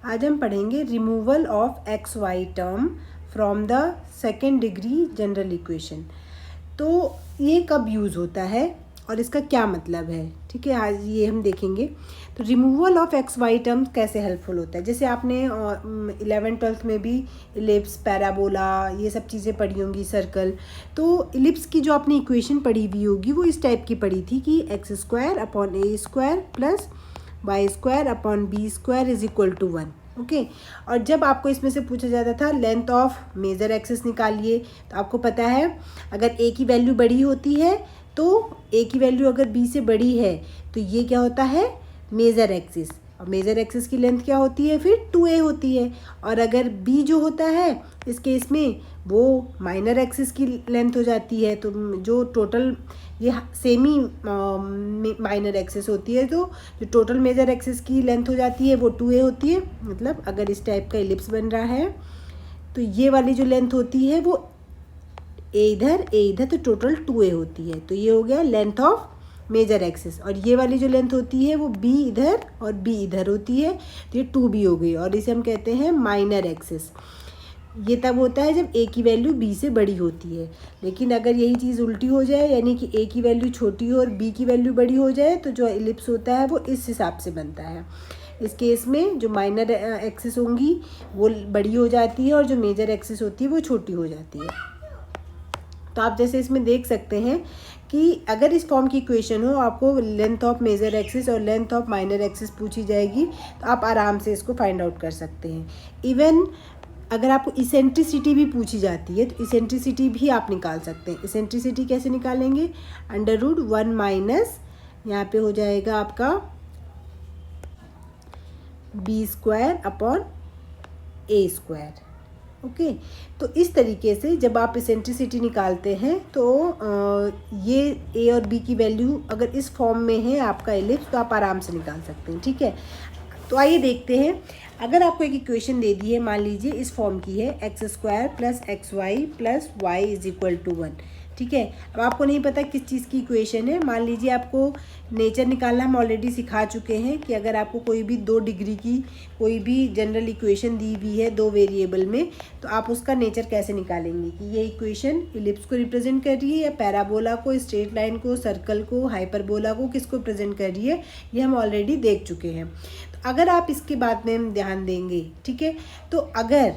आज हम पढ़ेंगे removal of X Y term from the second degree general equation. तो ये कब यूज़ होता है और इसका क्या मतलब है, ठीक है, आज ये हम देखेंगे। तो removal of X Y term कैसे हेल्पफुल होता है, जैसे आपने 11th-12th में भी इलिप्स, पैराबोला, ये सब चीज़ें पढ़ी होंगी, सर्कल। तो इलिप्स की जो आपने इक्वेशन पढ़ी हुई होगी वो इस टाइप की पढ़ी थी कि x² upon a² plus y² upon b² is equal to 1। Okay, और जब आपको इसमें से पूछा जाता था लेंथ ऑफ मेजर एक्सिस निकालिए, तो आपको पता है अगर a की वैल्यू बड़ी होती है तो a की वैल्यू अगर b से बड़ी है तो ये क्या होता है, मेजर एक्सिस। और मेजर एक्सिस की लेंथ क्या होती है, फिर 2a होती है। और अगर b जो होता है इस केस में वो माइनर एक्सिस की लेंथ हो जाती है। तो जो टोटल ये सेमी माइनर एक्सिस होती है, तो जो टोटल मेजर एक्सिस की लेंथ हो जाती है वो 2a होती है। मतलब अगर इस टाइप का इलिप्स बन रहा है तो ये वाली जो लेंथ होती है वो a इधर तो टोटल 2a होती है। तो ये हो गया लेंथ ऑफ मेजर एक्सिस। और ये वाली जो लेंथ होती है वो b इधर और b इधर होती है, तो ये 2b हो गई। और इसे हम कहते हैं माइनर एक्सिस। ये तब होता है जब a की वैल्यू b से बड़ी होती है। लेकिन अगर यही चीज़ उल्टी हो जाए, यानी कि a की वैल्यू छोटी हो और b की वैल्यू बड़ी हो जाए, तो जो इलिप्स होता है वो इस हिसाब से बनता है। इस केस में जो माइनर एक्सिस होंगी वो बड़ी हो जाती है और जो मेजर एक्सिस होती है वो छोटी हो जाती है। तो आप जैसे इसमें देख सकते हैं कि अगर इस फॉर्म की इक्वेशन हो, आपको लेंथ ऑफ मेजर एक्सिस और लेंथ ऑफ माइनर एक्सिस पूछी जाएगी, तो आप आराम से इसको फाइंड आउट कर सकते हैं। इवन अगर आपको इसेंट्रिसिटी भी पूछी जाती है तो इसेंट्रिसिटी भी आप निकाल सकते हैं। इसेंट्रिसिटी कैसे निकालेंगे, √1 माइनस यहाँ पे हो जाएगा आपका b² अपॉन a²। ओके, तो इस तरीके से जब आप इसेंट्रिसिटी निकालते हैं तो ये a और b की वैल्यू अगर इस फॉर्म में है आपका इलिप्स, तो आप आराम से निकाल सकते हैं, ठीक है। तो आइए देखते हैं, अगर आपको एक इक्वेशन दे दी है, मान लीजिए इस फॉर्म की है x² plus xy plus y is equal to 1, ठीक है। अब आपको नहीं पता किस चीज़ की इक्वेशन है। मान लीजिए आपको नेचर निकालना हम ऑलरेडी सिखा चुके हैं कि अगर आपको कोई भी 2 डिग्री की कोई भी जनरल इक्वेशन दी हुई है 2 वेरिएबल में, तो आप उसका नेचर कैसे निकालेंगे कि ये इक्वेशन इलिप्स को रिप्रेजेंट कर रही है या पैराबोला को, स्ट्रेट लाइन को, सर्कल को, हाइपरबोला को, किसको प्रेजेंट कर रही है, ये हम ऑलरेडी देख चुके हैं। तो अगर आप इसके बाद में ध्यान देंगे, ठीक है, तो अगर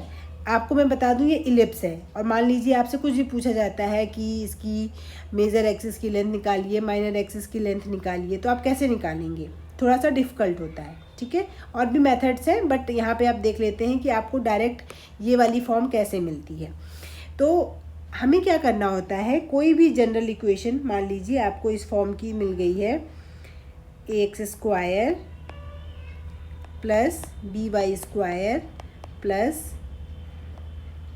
आपको मैं बता दूं ये इलिप्स है और मान लीजिए आपसे कुछ भी पूछा जाता है कि इसकी मेजर एक्सिस की लेंथ निकालिए, माइनर एक्सिस की लेंथ निकालिए, तो आप कैसे निकालेंगे, थोड़ा सा डिफ़िकल्ट होता है, ठीक है। और भी मेथड्स हैं, बट यहाँ पे आप देख लेते हैं कि आपको डायरेक्ट ये वाली फॉर्म कैसे मिलती है। तो हमें क्या करना होता है, कोई भी जनरल इक्वेशन मान लीजिए आपको इस फॉर्म की मिल गई है, ax² plus by² plus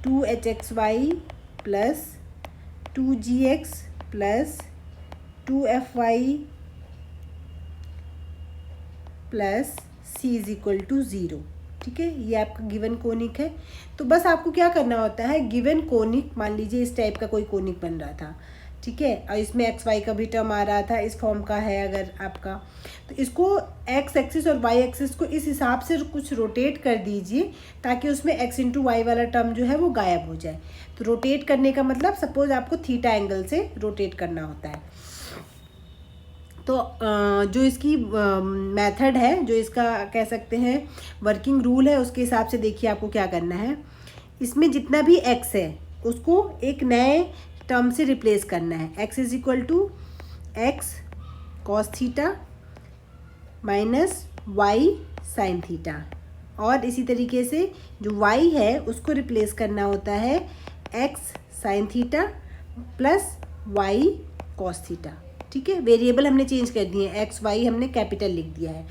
2hxy plus 2gx plus 2fy plus c is equal to 0, ठीक है। ये आपका गिवन कोनिक है। तो बस आपको क्या करना होता है, गिवन कोनिक, मान लीजिए इस टाइप का कोई कोनिक बन रहा था, ठीक है, और इसमें एक्स वाई का भी टर्म आ रहा था, इस फॉर्म का है अगर आपका, तो इसको एक्स एक्सिस और वाई एक्सिस को इस हिसाब से कुछ रोटेट कर दीजिए ताकि उसमें एक्स इंटू वाई वाला टर्म जो है वो गायब हो जाए। तो रोटेट करने का मतलब सपोज आपको थीटा एंगल से रोटेट करना होता है। तो जो इसकी मेथड है, जो इसका कह सकते हैं वर्किंग रूल है, उसके हिसाब से देखिए आपको क्या करना है। इसमें जितना भी एक्स है उसको एक नए टर्म से रिप्लेस करना है। X is equal to x cos theta minus y sine theta, और इसी तरीके से जो वाई है उसको रिप्लेस करना होता है x sine theta plus y cos theta, ठीक है। वेरिएबल हमने चेंज कर दिए हैं, एक्स वाई हमने कैपिटल लिख दिया है।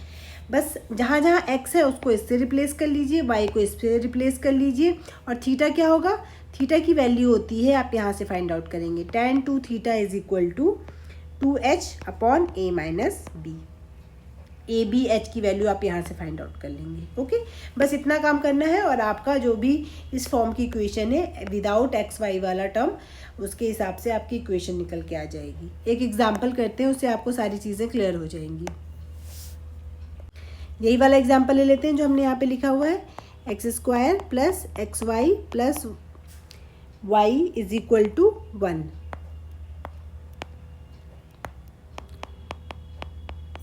बस जहाँ जहाँ एक्स है उसको इससे रिप्लेस कर लीजिए, वाई को इससे रिप्लेस कर लीजिए, और थीटा क्या होगा, थीटा की वैल्यू होती है, आप यहाँ से फाइंड आउट करेंगे, tan 2 theta is equal to 2h upon a minus b. A b h की वैल्यू आप यहाँ से फाइंड आउट कर लेंगे। ओके, बस इतना काम करना है और आपका जो भी इस फॉर्म की इक्वेशन है विदाउट एक्स वाई वाला टर्म, उसके हिसाब से आपकी इक्वेशन निकल के आ जाएगी। एक एग्जांपल करते हैं, उससे आपको सारी चीज़ें क्लियर हो जाएंगी। यही वाला एग्जाम्पल ले लेते हैं जो हमने यहाँ पे लिखा हुआ है, x square plus x y plus y is equal to 1।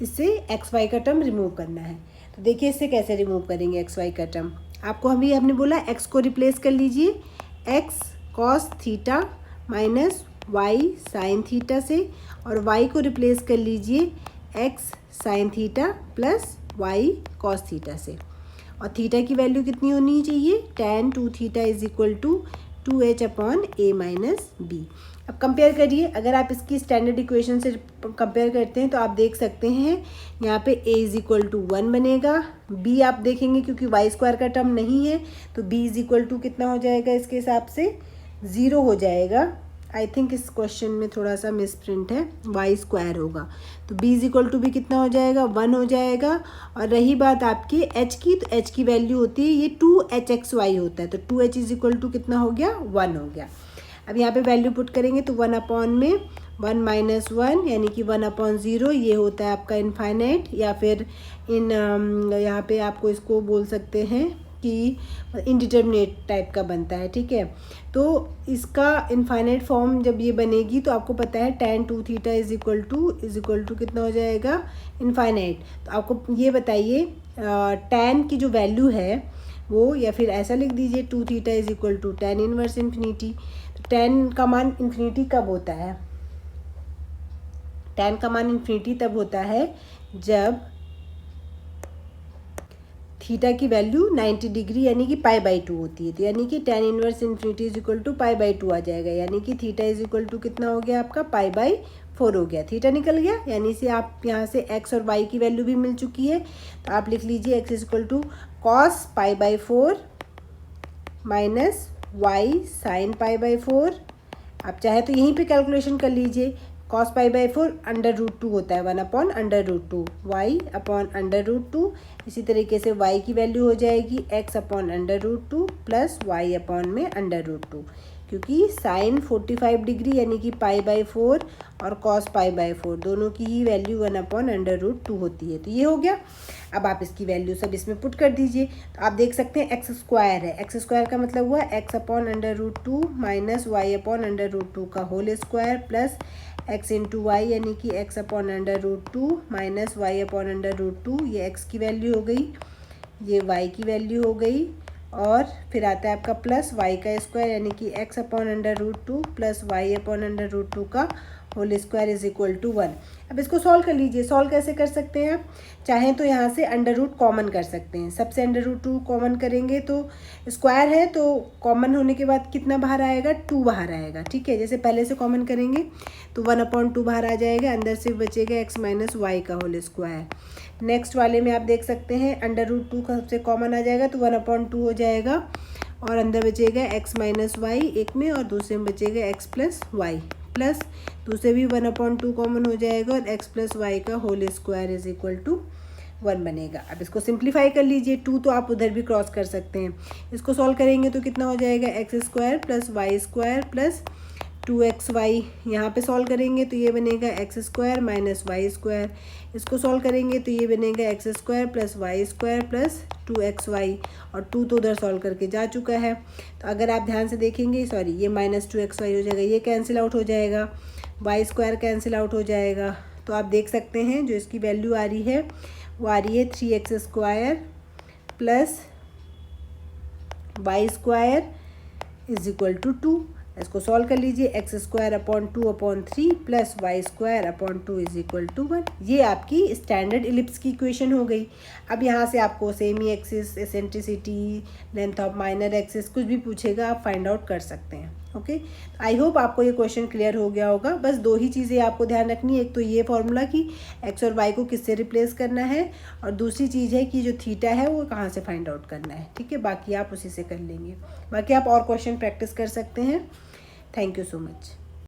इससे एक्स वाई का टर्म रिमूव करना है। तो देखिए इससे कैसे रिमूव करेंगे एक्स वाई का टर्म। आपको अभी हमने बोला एक्स को रिप्लेस कर लीजिए x cos theta minus y sine theta से, और वाई को रिप्लेस कर लीजिए x sine theta plus y cos theta से। और थीटा की वैल्यू कितनी होनी चाहिए, tan 2 theta is equal to 2h upon a minus b. अब कंपेयर करिए, अगर आप इसकी स्टैंडर्ड इक्वेशन से कंपेयर करते हैं तो आप देख सकते हैं यहाँ पे a इज इक्वल टू 1 बनेगा, b आप देखेंगे क्योंकि वाई स्क्वायर का टर्म नहीं है तो b इज इक्वल टू कितना हो जाएगा, इसके हिसाब से 0 हो जाएगा। आई थिंक इस क्वेश्चन में थोड़ा सा मिसप्रिंट है, वाई स्क्वायर होगा तो b इज इक्वल टू भी कितना हो जाएगा, 1 हो जाएगा। और रही बात आपकी h की, तो h की वैल्यू होती है ये 2hxy होता है, तो 2h इज इक्वल टू कितना हो गया, 1 हो गया। अब यहाँ पे वैल्यू पुट करेंगे तो 1 अपॉन में 1 माइनस 1 यानी कि 1 अपॉन 0, ये होता है आपका इनफाइनाइट, या फिर यहाँ पे आपको इसको बोल सकते हैं कि इनडिटर्मिनेट टाइप का बनता है, ठीक है। तो इसका इनफाइनाइट फॉर्म जब ये बनेगी तो आपको पता है tan 2 theta is equal to कितना हो जाएगा, इनफाइनाइट। तो आपको ये बताइए tan की जो वैल्यू है वो, या फिर ऐसा लिख दीजिए 2 theta is equal to tan inverse infinity. तो tan का मान इन्फिनिटी कब होता है, tan का मान इन्फिनिटी तब होता है जब थीटा की वैल्यू 90 डिग्री यानी कि पाई बाई 2 होती है। तो यानी कि tan inverse infinity is equal to pi by 2 आ जाएगा, यानी कि थीटा इज इक्वल टू कितना हो गया आपका, पाई बाई 4 हो गया। थीटा निकल गया, यानी से आप यहाँ से x और y की वैल्यू भी मिल चुकी है। तो आप लिख लीजिए x is equal to cos pi by 4 minus y sine pi by 4। आप चाहे तो यहीं पे कैलकुलेशन कर लीजिए, कॉस पाई बाई 4 √2 होता है, 1 अपॉन √2, वाई अपॉन √2। इसी तरीके से y की वैल्यू हो जाएगी x upon √2 plus y upon में √2, क्योंकि साइन 45 डिग्री यानी कि पाई बाई 4 और कॉस पाई बाई 4 दोनों की ही वैल्यू 1 अपॉन √2 होती है। तो ये हो गया। अब आप इसकी वैल्यू सब इसमें पुट कर दीजिए। तो आप देख सकते हैं एक्स स्क्वायर है, एक्स स्क्वायर का मतलब हुआ x upon √2 minus y upon √2 का whole square plus x into y यानी कि x upon √2 minus y upon √2, ये x की वैल्यू हो गई, ये y की वैल्यू हो गई, और फिर आता है आपका प्लस y का स्क्वायर यानी कि x upon √2 plus y upon √2 का whole square is equal to 1। अब इसको सॉल्व कर लीजिए। सॉल्व कैसे कर सकते हैं आप, चाहें तो यहाँ से √ कॉमन कर सकते हैं, सबसे √2 कॉमन करेंगे तो स्क्वायर है तो कॉमन होने के बाद कितना बाहर आएगा, 2 बाहर आएगा, ठीक है। जैसे पहले से कॉमन करेंगे तो 1/2 बाहर आ जाएगा, अंदर से बचेगा x माइनस वाई का होल स्क्वायर। नेक्स्ट वाले में आप देख सकते हैं √2 का सबसे कॉमन आ जाएगा तो 1/2 हो जाएगा, और अंदर बचेगा x माइनस वाई एक में, और दूसरे में बचेगा x प्लस वाई, प्लस दूसरे भी 1/2 कॉमन हो जाएगा और x प्लस वाई का whole square is equal to 1 बनेगा। अब इसको सिंप्लीफाई कर लीजिए, 2 तो आप उधर भी क्रॉस कर सकते हैं। इसको सॉल्व करेंगे तो कितना हो जाएगा, x square plus y square plus 2xy। यहाँ पे सॉल्व करेंगे तो ये बनेगा x square minus y square. इसको सॉल्व करेंगे तो ये बनेगा x square plus y square plus 2xy, और 2 तो उधर सॉल्व करके जा चुका है। तो अगर आप ध्यान से देखेंगे, सॉरी ये माइनस 2xy हो जाएगा, ये कैंसिल आउट हो जाएगा, वाई स्क्वायर कैंसिल आउट हो जाएगा। तो आप देख सकते हैं जो इसकी वैल्यू आ रही है वो आ रही है 3x square plus y square is equal to 2। इसको सॉल्व कर लीजिए, x square upon 2/3 plus y square upon 2 is equal to 1। ये आपकी स्टैंडर्ड इलिप्स की इक्वेशन हो गई। अब यहाँ से आपको semi axis, eccentricity, length of minor axis कुछ भी पूछेगा आप फाइंड आउट कर सकते हैं। ओके, आई होप आपको ये क्वेश्चन क्लियर हो गया होगा। बस 2 ही चीज़ें आपको ध्यान रखनी है, एक तो ये फॉर्मूला कि x और y को किससे रिप्लेस करना है, और दूसरी चीज़ है कि जो थीटा है वो कहाँ से फाइंड आउट करना है, ठीक है। बाकी आप उसी से कर लेंगे, बाकी आप और क्वेश्चन प्रैक्टिस कर सकते हैं। Thank you so much.